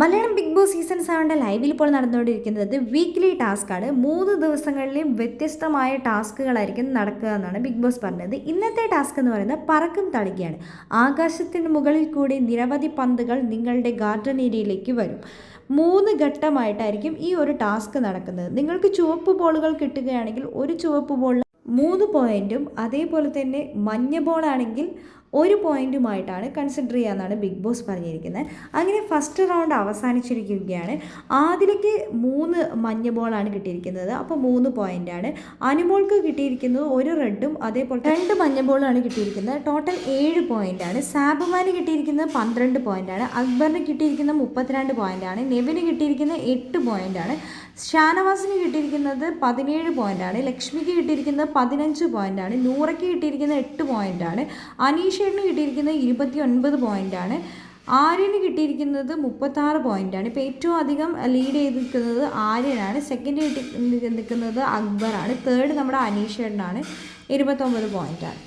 Malayalam big boss season 7 ലൈവിൽ ഇപ്പോൾ നടന്നുകൊണ്ടിരിക്കുന്നത് വീക്ക്ലി ടാസ്ക്കാണ്. 3 ദിവസങ്ങളിലും വ്യത്യസ്തമായ ടാസ്കുകളായിരിക്കും നടക്കുക എന്നാണ് ബിഗ് ബോസ് പറഞ്ഞത്. ഇന്നത്തെ ടാസ്ക് എന്ന് പറയുന്നത് പറക്കും തളികയാണ്. ആകാശത്തിന് മുകളിൽ കൂടി നിരവധി പന്തുകൾ നിങ്ങളുടെ ഗാർഡൻ ഏരിയയിലേക്ക് വരും. 3 ഘട്ടമായിട്ടായിരിക്കും ഈ ഒരു ടാസ്ക് നടക്കുന്നത്. നിങ്ങൾക്ക് ചുവപ്പ് ബോളുകൾ കിട്ടുകയാണെങ്കിൽ ഒരു ചുവപ്പ് ബോളിന് 3 പോയിൻറ്റും അതേപോലെ തന്നെ മഞ്ഞ ബോളാണെങ്കിൽ 1 പോയിൻറ്റുമായിട്ടാണ് കൺസിഡർ ചെയ്യാമെന്നാണ് ബിഗ് ബോസ് പറഞ്ഞിരിക്കുന്നത്. അങ്ങനെ ഫസ്റ്റ് റൗണ്ട് അവസാനിച്ചിരിക്കുകയാണ്. ആദിലയ്ക്ക് 3 മഞ്ഞ ബോളാണ് കിട്ടിയിരിക്കുന്നത്, അപ്പോൾ 3 പോയിൻ്റാണ്. അനുമോൾക്ക് കിട്ടിയിരിക്കുന്നത് 1 റെഡും അതേപോലെ 2 മഞ്ഞ ബോളാണ് കിട്ടിയിരിക്കുന്നത്. ടോട്ടൽ 7 പോയിൻ്റാണ്. സാബുമാന് കിട്ടിയിരിക്കുന്നത് 12 പോയിൻ്റാണ്. അക്ബറിന് കിട്ടിയിരിക്കുന്നത് 32 പോയിൻ്റാണ്. നെവിന് കിട്ടിയിരിക്കുന്നത് 8 പോയിൻ്റാണ്. ഷാനവാസിന് കിട്ടിയിരിക്കുന്നത് 17 പോയിൻ്റാണ്. ലക്ഷ്മിക്ക് കിട്ടിയിരിക്കുന്നത് 15 പോയിൻ്റാണ്. നൂറയ്ക്ക് കിട്ടിയിരിക്കുന്നത് 8 പോയിൻ്റാണ്. അനീഷേട്ടിന് കിട്ടിയിരിക്കുന്നത് 29 പോയിൻ്റാണ്. ആര്യന് കിട്ടിയിരിക്കുന്നത് 36 പോയിൻ്റാണ്. ഇപ്പോൾ ഏറ്റവും അധികം ലീഡ് ചെയ്ത് നിൽക്കുന്നത് ആര്യനാണ്. സെക്കൻഡ് നിൽക്കുന്നത് അക്ബറാണ്. തേർഡ് നമ്മുടെ അനീഷേട്ടനാണ്, 29 പോയിൻ്റാണ്.